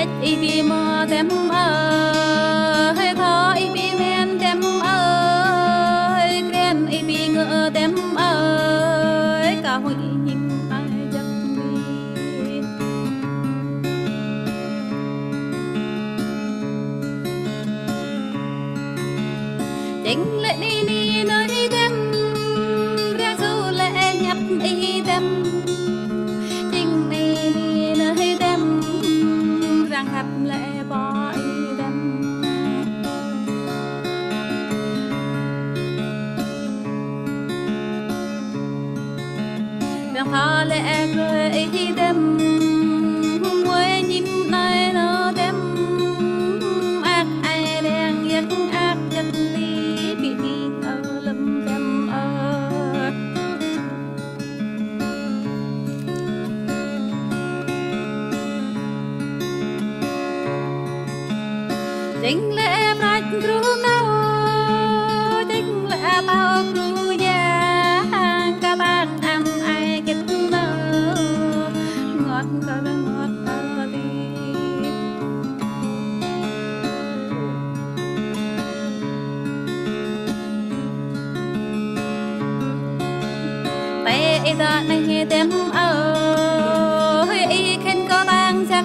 chết y vì mơ tem ơi thơ y vì men tem ơi khen y vì ngựa tem ơi cả hội nhìn ai chắc đi chính lệ đi đi nơi tem ra du lệ nhập y tem chính đi đi nơi tem răng hấp lệ bỏ y tem răng phá lệ cười y tem quê nhìn nơi nó tem ác ai đang giấc ác giấc lý bị ở lâm tem chính lẽ rách ru cao chính lẽ tao ru già ca tang ăn ai kết nơ ngọt cả ngọt ta đi té ta này tem ơi y khen có tang chắc